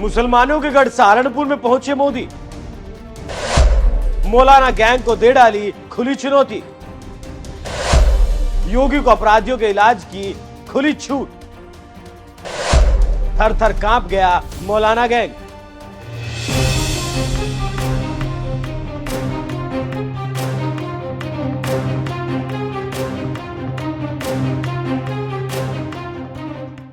मुसलमानों के गढ़ सहारनपुर में पहुंचे मोदी। मौलाना गैंग को दे डाली खुली चुनौती। योगी को अपराधियों के इलाज की खुली छूट। थर थर कांप गया मौलाना गैंग।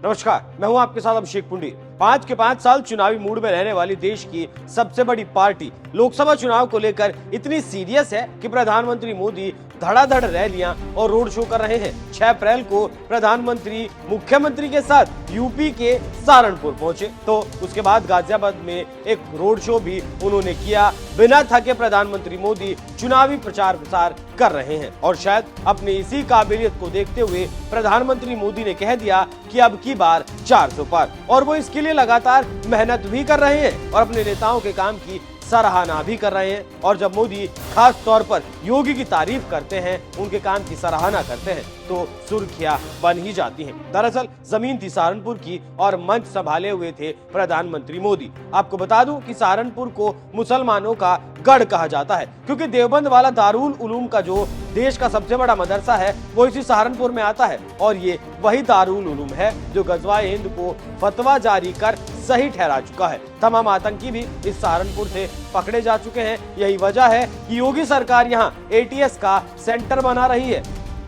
नमस्कार, मैं हूं आपके साथ अभिषेक पुंडी। 5 के 5 साल चुनावी मूड में रहने वाली देश की सबसे बड़ी पार्टी लोकसभा चुनाव को लेकर इतनी सीरियस है कि प्रधानमंत्री मोदी धड़ाधड़ रैलियां और रोड शो कर रहे हैं। 6 अप्रैल को प्रधानमंत्री मुख्यमंत्री के साथ यूपी के सहारनपुर पहुंचे, तो उसके बाद गाजियाबाद में एक रोड शो भी उन्होंने किया। बिना थके प्रधानमंत्री मोदी चुनावी प्रचार प्रसार कर रहे हैं और शायद अपनी इसी काबिलियत को देखते हुए प्रधानमंत्री मोदी ने कह दिया कि अब की बार 400 पार, और वो इसके लिए लगातार मेहनत भी कर रहे हैं और अपने नेताओं के काम की सराहना भी कर रहे हैं। और जब मोदी खास तौर पर योगी की तारीफ करते हैं, उनके काम की सराहना करते हैं, तो सुर्खियां बन ही जाती हैं। दरअसल जमीन थी सहारनपुर की और मंच संभाले हुए थे प्रधानमंत्री मोदी। आपको बता दूं कि सहारनपुर को मुसलमानों का गढ़ कहा जाता है, क्योंकि देवबंद वाला दारुल उलूम का जो देश का सबसे बड़ा मदरसा है वो इसी सहारनपुर में आता है। और ये वही दारुल उलूम है जो गजवाए हिंद को फतवा जारी कर सही ठहरा चुका है। तमाम आतंकी भी इस सहारनपुर से पकड़े जा चुके हैं। यही वजह है कि योगी सरकार यहाँ एटीएस का सेंटर बना रही है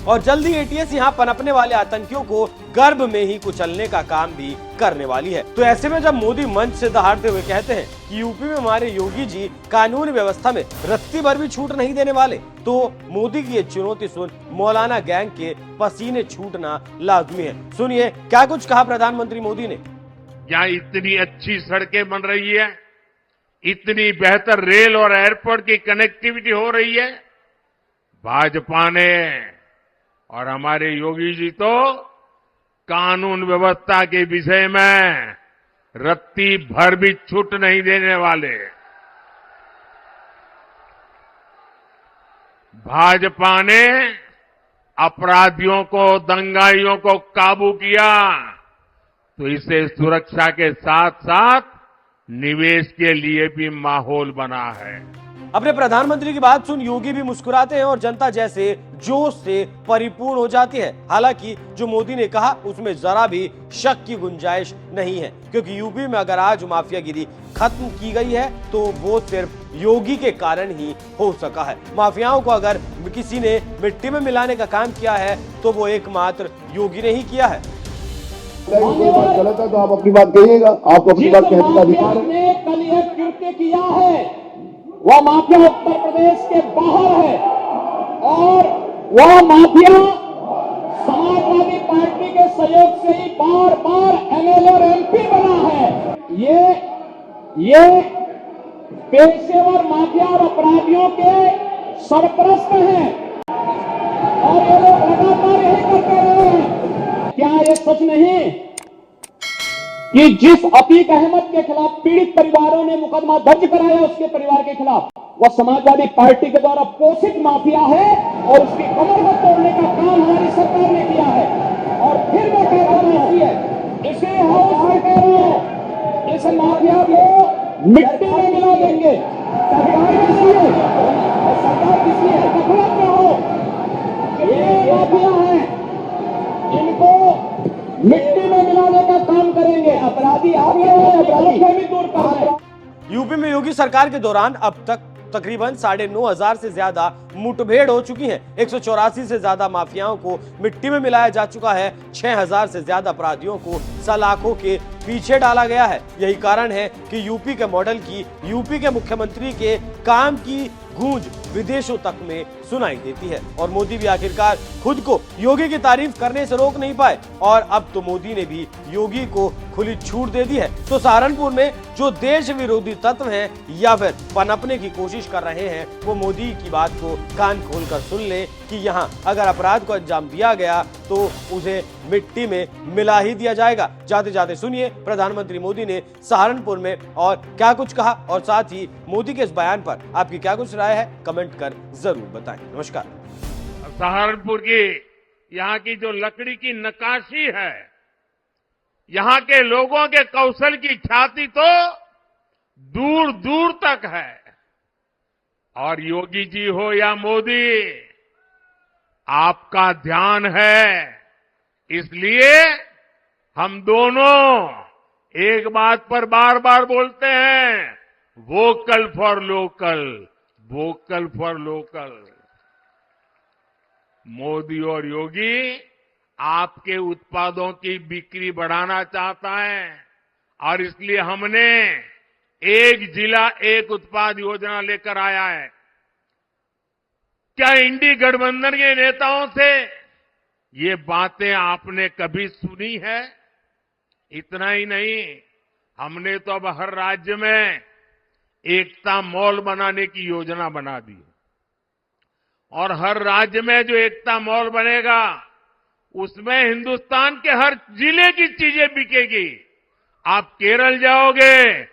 और जल्दी एटीएस यहाँ पनपने वाले आतंकियों को गर्भ में ही कुचलने का काम भी करने वाली है। तो ऐसे में जब मोदी मंच से दहाड़ते हुए कहते हैं कि यूपी में हमारे योगी जी कानून व्यवस्था में रत्ती भर भी छूट नहीं देने वाले, तो मोदी की ये चुनौती सुन मौलाना गैंग के पसीने छूटना लाजमी है। सुनिए क्या कुछ कहा प्रधानमंत्री मोदी ने। यहाँ इतनी अच्छी सड़कें बन रही है, इतनी बेहतर रेल और एयरपोर्ट की कनेक्टिविटी हो रही है। भाजपा ने और हमारे योगी जी तो कानून व्यवस्था के विषय में रत्ती भर भी छूट नहीं देने वाले। भाजपा ने अपराधियों को, दंगाइयों को काबू किया, तो इसे सुरक्षा के साथ साथ निवेश के लिए भी माहौल बना है। अपने प्रधानमंत्री की बात सुन योगी भी मुस्कुराते हैं और जनता जैसे जोश से परिपूर्ण हो जाती है। हालांकि जो मोदी ने कहा उसमें जरा भी शक की गुंजाइश नहीं है, क्योंकि यूपी में अगर आज माफियागिरी खत्म की गई है तो वो सिर्फ योगी के कारण ही हो सका है। माफियाओं को अगर किसी ने मिट्टी में मिलाने का काम किया है तो वो एकमात्र योगी ने ही किया है। बात गलत है तो आप अपनी बात कहिएगा, आपको अपनी बात कहने का अधिकार है। कल यह कृत्य किया है वह माफिया उत्तर प्रदेश के बाहर है और वह माफिया समाजवादी पार्टी के सहयोग से ही बार बार एमएलए और एमपी बना है। ये पेशेवर माफिया और अपराधियों के सरपरस्त हैं और ये लोग लगातार यही करते रहे हैं। क्या ये सच नहीं कि जिस अतीक अहमद के खिलाफ पीड़ित परिवारों ने मुकदमा दर्ज कराया उसके परिवार के खिलाफ, वह समाजवादी पार्टी के द्वारा पोषित माफिया है और उसकी कमर को तोड़ने का काम हमारी सरकार ने किया है। और फिर मैं कह रहा हूं इसे हाउस में कह रहा हूं, इस माफिया को मिट्टी में मिला देंगे। सरकार किसी है, सरकार किसी है, गफलत में हो, ये माफिया है, इनको मिट्टी में मिलाने का काम करेंगे। अपराधी आप लोग हैं, अपराधी को भी दूर कर रहे। यूपी में योगी सरकार के दौरान अब तक तकरीबन 9,500 से ज्यादा मुठभेड़ हो चुकी हैं। 184 से ज्यादा माफियाओं को मिट्टी में मिलाया जा चुका है। 6,000 से ज्यादा अपराधियों को सलाखों के पीछे डाला गया है। यही कारण है कि यूपी के मॉडल की, यूपी के मुख्यमंत्री के काम की गूंज विदेशों तक में सुनाई देती है। और मोदी भी आखिरकार खुद को योगी की तारीफ करने से रोक नहीं पाए और अब तो मोदी ने भी योगी को खुली छूट दे दी है। तो सहारनपुर में जो देश विरोधी तत्व हैं या फिर पनपने की कोशिश कर रहे हैं, वो मोदी की बात को कान खोलकर सुन ले कि यहाँ अगर अपराध को अंजाम दिया गया तो उसे मिट्टी में मिला ही दिया जाएगा। जाते जाते सुनिए प्रधानमंत्री मोदी ने सहारनपुर में और क्या कुछ कहा, और साथ ही मोदी के इस बयान पर आपकी क्या कुछ राय है, कमेंट कर जरूर बताएं। नमस्कार। सहारनपुर की यहाँ की जो लकड़ी की नक्काशी है यहां के लोगों के कौशल की ख्याति तो दूर दूर तक है। और योगी जी हो या मोदी, आपका ध्यान है, इसलिए हम दोनों एक बात पर बार बार बोलते हैं, vocal for local, vocal for local. Modi और योगी आपके उत्पादों की बिक्री बढ़ाना चाहता है और इसलिए हमने एक जिला एक उत्पाद योजना लेकर आया है। क्या इंडी गठबंधन के नेताओं से ये बातें आपने कभी सुनी है? इतना ही नहीं, हमने तो अब हर राज्य में एकता मॉल बनाने की योजना बना दी और हर राज्य में जो एकता मॉल बनेगा उसमें हिंदुस्तान के हर जिले की चीजें बिकेगी। आप केरल जाओगे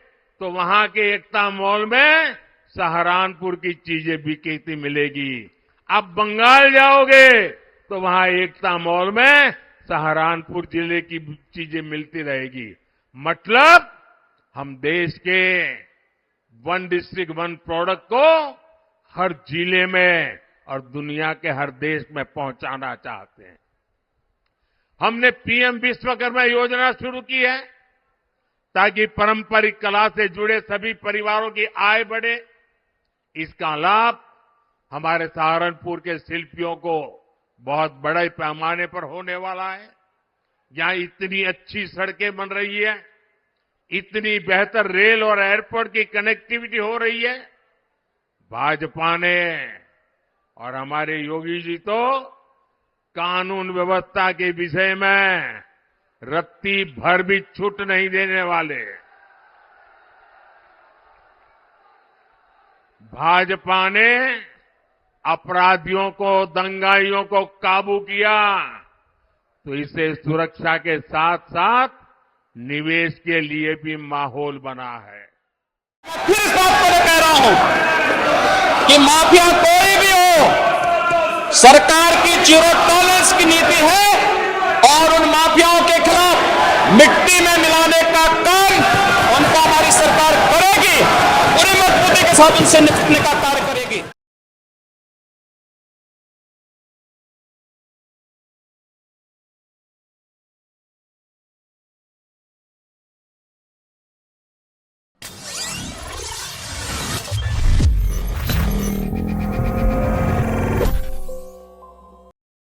तो वहां के एकता मॉल में सहारनपुर की चीजें बिकती मिलेगी। आप बंगाल जाओगे तो वहां एकता मॉल में सहारनपुर जिले की चीजें मिलती रहेगी। मतलब हम देश के वन डिस्ट्रिक्ट वन प्रोडक्ट को हर जिले में और दुनिया के हर देश में पहुंचाना चाहते हैं। हमने पीएम विश्वकर्मा योजना शुरू की है ताकि पारंपरिक कला से जुड़े सभी परिवारों की आय बढ़े। इसका लाभ हमारे सहारनपुर के शिल्पियों को बहुत बड़े पैमाने पर होने वाला है। यहां इतनी अच्छी सड़कें बन रही है, इतनी बेहतर रेल और एयरपोर्ट की कनेक्टिविटी हो रही है। भाजपा ने और हमारे योगी जी तो कानून व्यवस्था के विषय में रत्ती भर भी छूट नहीं देने वाले। भाजपा ने अपराधियों को, दंगाइयों को काबू किया तो इसे सुरक्षा के साथ साथ निवेश के लिए भी माहौल बना है। फिर इस बात को मैं कह रहा हूं कि माफिया कोई भी हो, सरकार की जीरो टॉलरेंस की नीति है और उन माफियाओं के खिलाफ मिट्टी में मिलाने का काम उनका हमारी सरकार करेगी। पूरी मजबूती के साथ उनसे निपटने का